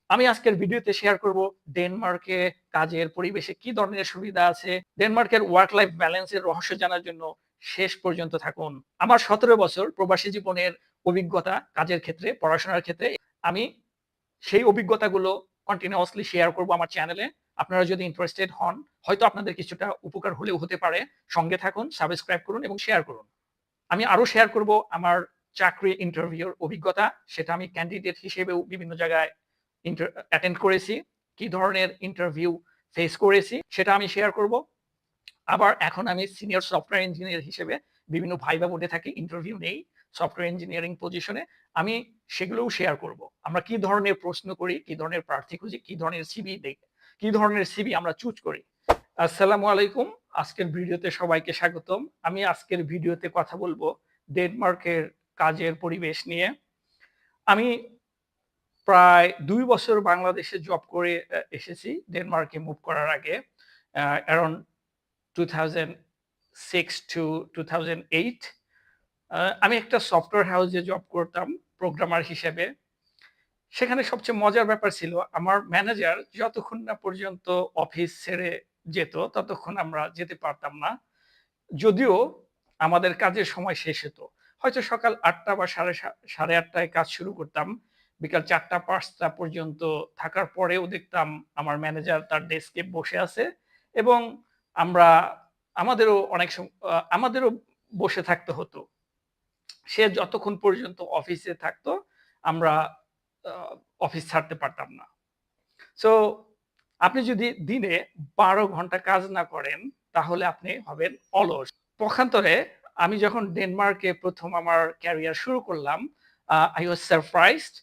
আমি আজকের ভিডিওতে শেয়ার করব ডেনমার্কে কাজের পরিবেশে কি ধরনের সুবিধা আছে। ডেনমার্কের ওয়ার্ক লাইফ ব্যালেন্স এর রহস্য জানার জন্য শেষ পর্যন্ত থাকুন। আমার ১৭ বছর প্রবাসী জীবনের অভিজ্ঞতা কাজের ক্ষেত্রে, পড়াশোনার ক্ষেত্রে আমি সেই অভিজ্ঞতাগুলো কন্টিনিউয়াসলি শেয়ার করব আমার চ্যানেলে। আপনারা যদি ইন্টারেস্টেড হন, হয়তো আপনাদের কিছুটা উপকার হলেও হতে পারে। সঙ্গে থাকুন, সাবস্ক্রাইব করুন এবং শেয়ার করুন। আমি আরো শেয়ার করব আমার চাকরি ইন্টারভিউর অভিজ্ঞতা। সেটা আমি ক্যান্ডিডেট হিসেবেও বিভিন্ন জায়গায় অ্যাটেন্ড করেছি। কি ধরনের ইন্টারভিউ ফেস করেছি সেটা আমি শেয়ার করব। আবার এখন আমি সিনিয়র সফটওয়্যার ইঞ্জিনিয়ার হিসেবে বিভিন্ন ভাইভা বোর্ডে থাকি, ইন্টারভিউ নেই সফটওয়্যার ইঞ্জিনিয়ারিং পজিশনে। আমি সেগুলোও শেয়ার করব। আমরা কি ধরনের প্রশ্ন করি, কি ধরনের প্রার্থী খুঁজি, কি ধরনের সিভি দেই, কি ধরনের সিভি আমরা চুজ করি। আসসালামু আলাইকুম। আজকের ভিডিওতে সবাইকে স্বাগতম। আমি আজকের ভিডিওতে কথা বলবো ডেনমার্কের কাজের পরিবেশ নিয়ে। আমি প্রায় ২ বছর বাংলাদেশে জব করে এসেছি ডেনমার্কে মুভ করার আগে। অ্যারাউন্ড 2006 to 2008 আমি একটা সফটওয়্যার হাউসে জব করতাম প্রোগ্রামার হিসেবে। সেখানে সবচেয়ে মজার ব্যাপার ছিল আমার ম্যানেজার যতক্ষণ না পর্যন্ত অফিস ছেড়ে যেত ততক্ষণ আমরা যেতে পারতাম না। যদিও আমাদের কাজের সময় শেষ হতো। হয়তো সকাল ৮ঃ০০ বা সাড়ে ৮ঃ০০ কাজ শুরু করতাম। বিকাল ৪ঃ০০-৫ঃ০০ পর্যন্ত থাকার পরেও দেখতাম আমার ম্যানেজার তার ডেস্কে বসে আছে এবং আমরা আমাদেরও বসে থাকতে হতো। সে যতক্ষণ পর্যন্ত অফিসে থাকতো আমরা আ অফিস ছাড়তে পারতাম না। সো আপনি যদি দিনে ১২ ঘন্টা কাজ না করেন তাহলে আপনি হবেন অলস। পক্ষান্তরে আমি যখন ডেনমার্কে ১ম আমার ক্যারিয়ার শুরু করলাম, I was surprised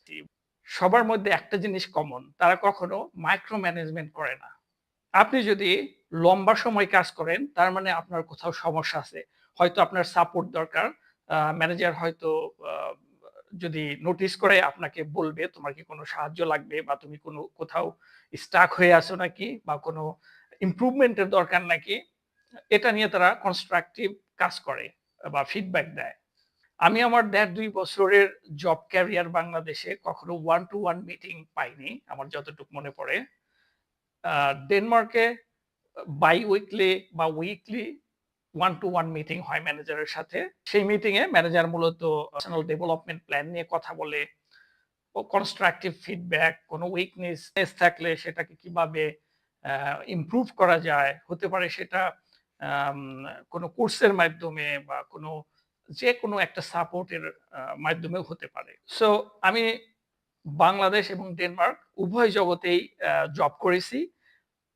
সবার মধ্যে একটা জিনিস কমন। তারা কখনো মাইক্রো ম্যানেজমেন্ট করে না। আপনি যদি লম্বা সময় কাজ করেন তার মানে আপনার কোথাও সমস্যা আছে। হয়তো আপনার সাপোর্ট দরকার। ম্যানেজার হয়তো আ যদি নোটিস করে আপনাকে বলবে তোমার কি কোনো সাহায্য লাগবে বা তুমি কোথাও স্টাক হয়ে আছো নাকি বা কোনো ইমপ্রুভমেন্ট এর দরকার নাকি? এটা নিয়ে তারা কনস্ট্রাকটিভ কাজ করে বা ফিডব্যাক দেয়। আমি আমার ১.৫-২ বছরের জব ক্যারিয়ার বাংলাদেশে কখনো ওয়ান টু ওয়ান মিটিং পাইনি আমার যতটুকু মনে পড়ে। ডেনমার্কে বাই উইকলি বা weekly one to one meeting হয় ম্যানেজারের সাথে। সেই মিটিং এ ম্যানেজার মূলত পার্সোনাল ডেভেলপমেন্ট প্ল্যান নিয়ে কথা বলে ও কনস্ট্রাকটিভ ফিডব্যাক, কোনো উইকনেস থাকলে সেটাকে কিভাবে ইমপ্রুভ করা যায়। হতে পারে সেটা আম কোনো কোর্সের মাধ্যমে বা যেকোনো একটা সাপোর্টের মাধ্যমেও হতে পারে। সো আমি বাংলাদেশ এবং ডেনমার্ক উভয় জগতেই জব করেছি।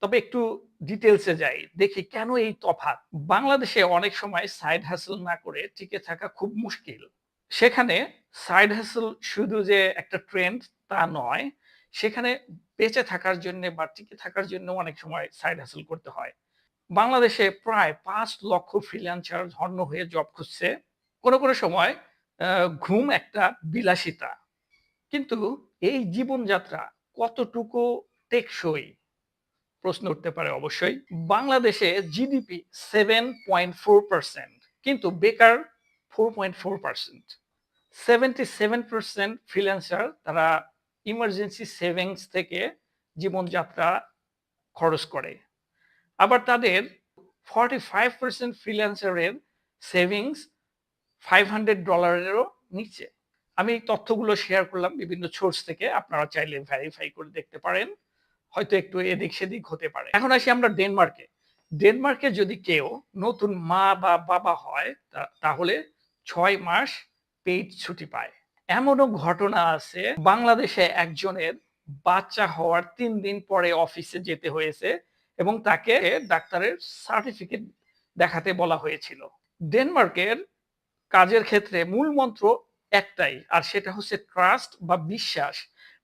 তবে একটু ডিটেইলস এ যাই। দেখি কেন এই তফাৎ? বাংলাদেশে অনেক সময় সাইড হাসেল না করে টিকে থাকা খুব মুশকিল। সেখানে সাইড হাসেল শুধু যে একটা ট্রেন্ড তা নয়। সেখানে বেঁচে থাকার জন্যে বা টিকে থাকার জন্যও অনেক সময় সাইড হাসেল করতে হয়। বাংলাদেশে প্রায় ৫ লক্ষ ফ্রিল্যান্সার হন্য হয়ে জব খুঁজছে। কোনো সময় আ ঘুম একটা বিলাসিতা। কিন্তু এই জীবনযাত্রা কতটুকু টেকসই? প্রশ্ন উঠতে পারে অবশ্যই। বাংলাদেশে জিডিপি 7.4% কিন্তু বেকার 4.4%। 77% ফ্রিল্যান্সার তারা ইমার্জেন্সি সেভিংস থেকে জীবনযাত্রা খরচ করে। আবার তাদের 45% ফ্রিল্যান্সারের সেভিংস $500 এরও নিচে। আমি এই তথ্যগুলো শেয়ার করলাম বিভিন্ন সোর্স থেকে। আপনারা চাইলে ভেরিফাই করে দেখতে পারেন। হয়তো একটু এদিক সেদিক হতে পারে। এখন আসি আমরা ডেনমার্কে। ডেনমার্কে যদি কেউ নতুন মা বা বাবা হয় তাহলে ৬ মাস পেইড ছুটি পায়। এমনও ঘটনা আছে বাংলাদেশে একজনের বাচ্চা হওয়ার ৩ দিন পরে অফিসে যেতে হয়েছে এবং তাকে ডাক্তারের সার্টিফিকেট দেখাতে বলা হয়েছিল। ডেনমার্কের কাজের ক্ষেত্রে মূল মন্ত্র একটাই আর সেটা হচ্ছে ট্রাস্ট বা বিশ্বাস।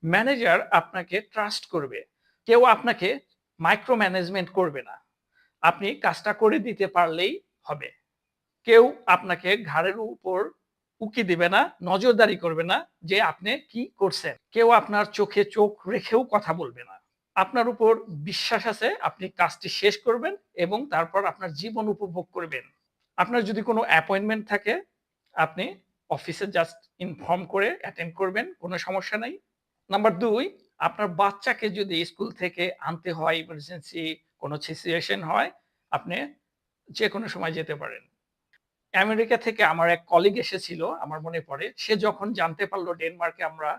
ম্যানেজার আপনাকে ট্রাস্ট করবে। কেউ আপনাকে মাইক্রো ম্যানেজমেন্ট করবে না। আপনি কাজটা করে দিতে পারলেই হবে। কেউ আপনাকে ঘাড়ের উপর উকি দিবে না, নজরদারি করবে না যে আপনি কি করছেন। কেউ আপনার চোখে চোখ রেখেও কথা বলবে না। আপনার উপর বিশ্বাস আছে আপনি কাজটি শেষ করবেন এবং তারপর আপনার জীবন উপভোগ করবেন। আপনার যদি কোনো অ্যাপয়েন্টমেন্ট থাকে আপনি অফিসে জাস্ট ইনফর্ম করে অ্যাটেন্ড করবেন, কোনো সমস্যা নাই। নাম্বার ২ আপনার বাচ্চাকে যদি স্কুল থেকে আনতে হয়, ইমার্জেন্সি কোনো সিচুয়েশন হয়, আপনি যেকোনো সময় যেতে পারেন। আমেরিকা থেকে আমার এক কলিগ এসেছিল, আমার মনে পড়ে। সে যখন জানতে পারল ডেনমার্কে আমরা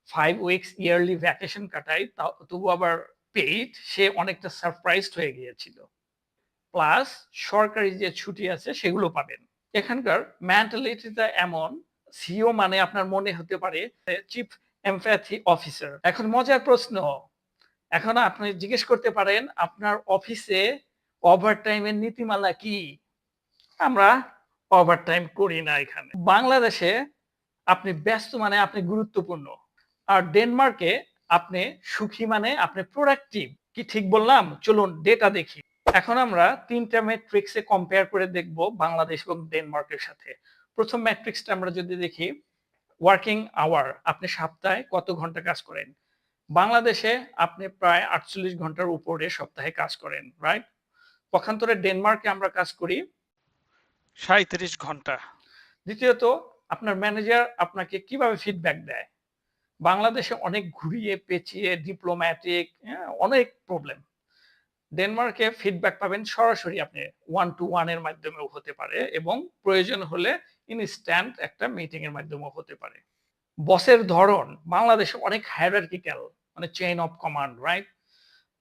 5 উইকস ইয়ারলি ভ্যাকেশন কাটাই, তবু আবার পেইড, সে অনেকটা সারপ্রাইজড হয়ে গিয়েছিল। প্লাস সরকারি যে ছুটি আছে সেগুলো পাবেন। এখানকার মেন্টালিটিটা এমন, সিইও মানে আপনার মনে হতে পারে চিফ এমপ্যাথি অফিসার। এখন মজার প্রশ্ন, এখন আপনি জিজ্ঞেস করতে পারেন আপনার অফিসে ওভারটাইমের নীতিমালা কি? আমরা ওভারটাইম করি না এখানে। বাংলাদেশে আপনি ব্যস্ত মানে আপনি গুরুত্বপূর্ণ। আর ডেনমার্কে আপনি সুখী মানে আপনি প্রোডাক্টিভ। কি ঠিক বললাম? চলুন ডেটা দেখি। এখন আমরা ৩ টা ম্যাট্রিক্সে কম্পেয়ার করে দেখব বাংলাদেশ এবং ডেনমার্কের সাথে। প্রথম ম্যাট্রিক্সটা আমরা যদি দেখি, ওয়ার্কিং আওয়ার, আপনি সপ্তাহে কত ঘন্টা কাজ করেন? বাংলাদেশে আপনি প্রায় ৪৮ ঘন্টার উপরে সপ্তাহে কাজ করেন, রাইট? পক্ষান্তরে ডেনমার্কে আমরা কাজ করি ৩৭ ঘন্টা। দ্বিতীয়ত, আপনার ম্যানেজার আপনাকে কিভাবে ফিডব্যাক দেয়? বাংলাদেশে অনেক ঘুরিয়ে পেঁচিয়ে ডিপ্লোম্যাটিক, অনেক প্রবলেম। ডেনমার্কে ফিডব্যাক পাবেন সরাসরি, আপনি 1 to 1 এর মাধ্যমেও হতে পারে এবং প্রয়োজন হলে ইনস্ট্যান্ট একটা মিটিং এর মাধ্যমেও হতে পারে। বসের ধরন বাংলাদেশে অনেক হায়ারার্কিক্যাল, মানে চেইন অফ কমান্ড, রাইট?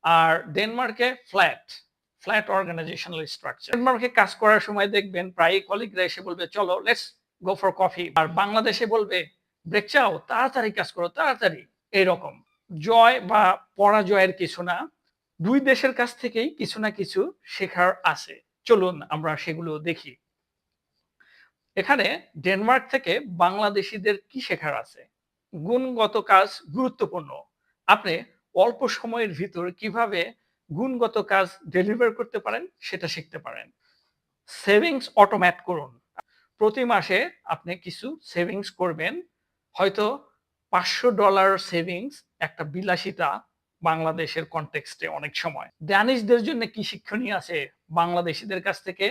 আর ডেনমার্কে ফ্ল্যাট অর্গানাইজেশনাল স্ট্রাকচার। ডেনমার্কে কাজ করার সময় দেখবেন প্রায় কলিগরা এসে বলবে চলো লেটস গো ফর কফি, আর বাংলাদেশে বলবে ব্রেক চাও, তাড়াতাড়ি কাজ করো, তাড়াতাড়ি। এইরকম জয় বা পরাজয়ের কিছু না, দুই দেশের কাছ থেকেই কিছু না কিছু শেখার আছে। চলুন আমরা সেগুলো দেখি। এখানে ডেনমার্ক থেকে বাংলাদেশিদের কি শেখার আছে? গুণগত কাজ গুরুত্বপূর্ণ। আপনি অল্প সময়ের ভিতর কিভাবে গুণগত কাজ ডেলিভার করতে পারেন সেটা শিখতে পারেন। সেভিংস অটোমেট করুন। প্রতি মাসে আপনি কিছু সেভিংস করবেন, হয়তো $500 সেভিংস একটা বিলাসিতা বাংলাদেশের কনটেক্সটে অনেক সময়। ড্যানিশদের জন্য কি শিক্ষণীয় আছে বাংলাদেশিদের কাছ থেকে?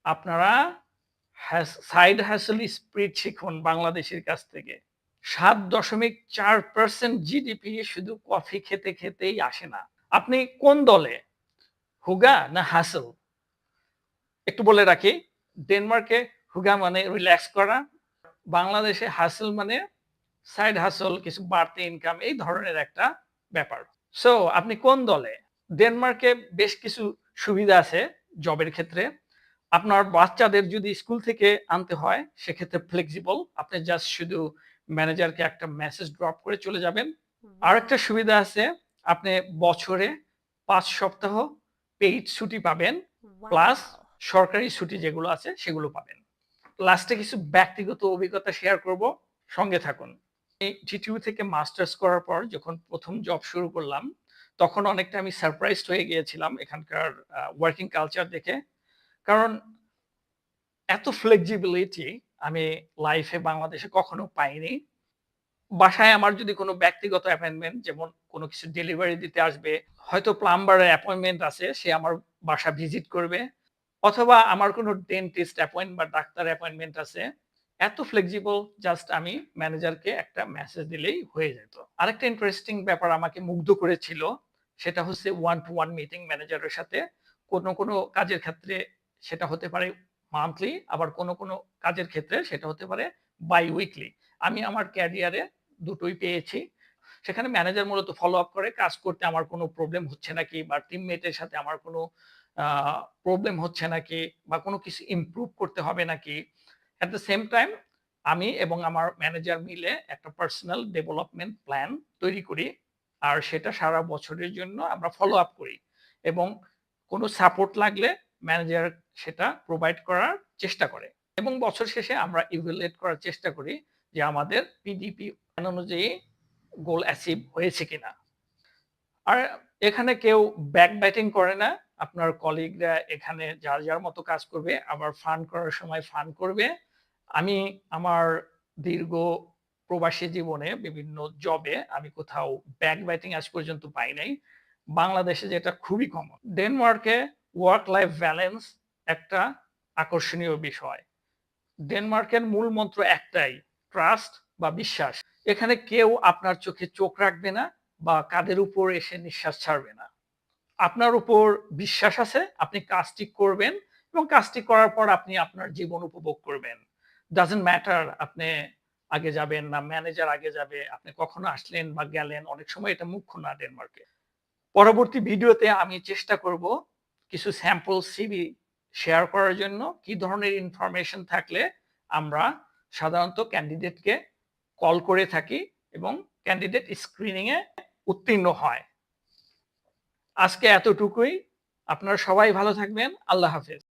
আপনারা সাইড হ্যাসেল স্পিরিট শিখুন বাংলাদেশের কাছ থেকে। 7.4% জিডিপি শুধু কফি খেতে খেতেই আসে না। আপনি কোন দলে, হুগা না হ্যাসেল? একটু বলে রাখি, ডেনমার্কে হুগা মানে রিল্যাক্স করা, বাংলাদেশে হ্যাসেল মানে সাইড হাসল, কিছু বাড়তি ইনকাম, এই ধরনের একটা ব্যাপার। সো আপনি কোন দলে? ডেনমার্কে বেশ কিছু সুবিধা আছে জবের ক্ষেত্রে। আপনার বাচ্চাদের যদি স্কুল থেকে আনতে হয় সেক্ষেত্রে ফ্লেক্সিবল, আপনি জাস্ট শুধু ম্যানেজারকে একটা মেসেজ ড্রপ করে চলে যাবেন। আর একটা সুবিধা আছে, আপনি বছরে 5 সপ্তাহ পেইড ছুটি পাবেন, প্লাস সরকারি ছুটি যেগুলো আছে সেগুলো পাবেন। লাস্টে কিছু ব্যক্তিগত অভিজ্ঞতা শেয়ার করব, সঙ্গে থাকুন। জিটিইউ থেকে মাস্টার্স করার পর যখন প্রথম জব শুরু করলাম, তখন অনেকটা আমি সারপ্রাইজড হয়ে গিয়েছিলাম এখানকার ওয়ার্কিং কালচার দেখে। কারণ এত ফ্লেক্সিবিলিটি আমি লাইফে বাংলাদেশে কখনো পাইনি। বাসায় আমার যদি কোনো ব্যক্তিগত অ্যাপয়েন্টমেন্ট, যেমন কোনো কিছু ডেলিভারি দিতে আসবে, হয়তো প্লাম্বারের অ্যাপয়েন্টমেন্ট আছে, সে আমার বাসা ভিজিট করবে, অথবা আমার কোনো ডেন্টিস্ট অ্যাপয়েন্ট বা ডাক্তার অ্যাপয়েন্টমেন্ট আছে, এত ফ্লেক্সিবল, জাস্ট আমি ম্যানেজারকে একটা মেসেজ দিলেই হয়ে যেত। আরেকটা ইন্টারেস্টিং ব্যাপার আমাকে মুগ্ধ করেছিল, সেটা হচ্ছে 1 to 1 মিটিং ম্যানেজারের সাথে। কোনো কাজের ক্ষেত্রে সেটা হতে পারে মান্থলি, আবার কোনো কাজের ক্ষেত্রে সেটা হতে পারে বাই উইকলি। আমি আমার ক্যারিয়ারে দুটোই পেয়েছি। সেখানে ম্যানেজার মূলত ফলো আপ করে কাজ করতে আমার কোনো প্রবলেম হচ্ছে নাকি, বা টিমমেটের সাথে আমার কোনো প্রবলেম হচ্ছে নাকি, বা কোনো কিছু ইমপ্রুভ করতে হবে নাকি। এট দ্য সেম টাইম আমি এবং আমার ম্যানেজার মিলে একটা পার্সোনাল ডেভেলপমেন্ট প্ল্যান তৈরি করি, আর সেটা সারা বছরের জন্য আমরা ফলো আপ করি, এবং কোনো সাপোর্ট লাগলে ম্যানেজার সেটা প্রোভাইড করার চেষ্টা করে, এবং বছর শেষে আমরা ইভ্যালুয়েট করার চেষ্টা করি যে আমাদের পিডিপি অনুযায়ী গোল অ্যাচিভ হয়েছে কিনা। আর এখানে কেউ ব্যাক ব্যাটিং করে না। আপনার কলিগরা এখানে যার যার মতো কাজ করবে, আবার ফান করার সময় ফান করবে। আমি আমার দীর্ঘ প্রবাসী জীবনে বিভিন্ন জবে আমি কোথাও ব্যাক ব্যাটিং আজ পর্যন্ত পাই নাই। বাংলাদেশে যেটা খুবই কমন। ডেনমার্কে ওয়ার্ক লাইফ ব্যালেন্স একটা আকর্ষণীয় বিষয়। ডেনমার্কের মূল মন্ত্র একটাই, ট্রাস্ট বা বিশ্বাস। এখানে কেউ আপনার চোখে চোখ রাখবে না বা কাঁধের উপর এসে নিঃশ্বাস ছাড়বে না। আপনার উপর বিশ্বাস আছে, আপনি কাজটি করবেন এবং কাজটি করার পর আপনি আপনার জীবন উপভোগ করবেন। ডাজন্ট ম্যাটার আপনি আগে যাবেন না ম্যানেজার আগে যাবে, আপনি কখনো আসলেন বা গেলেন, অনেক সময় এটা মুখ্য না ডেনমার্কে। পরবর্তী ভিডিওতে আমি চেষ্টা করব কিছু স্যাম্পল সিভি শেয়ার করার জন্য, কি ধরনের ইনফরমেশন থাকলে আমরা সাধারণত ক্যান্ডিডেটকে কল করে থাকি এবং ক্যান্ডিডেট স্ক্রিনিং এ উত্তীর্ণ হয়। আজকে এতটুকুই। আপনারা সবাই ভালো থাকবেন। আল্লাহ হাফেজ।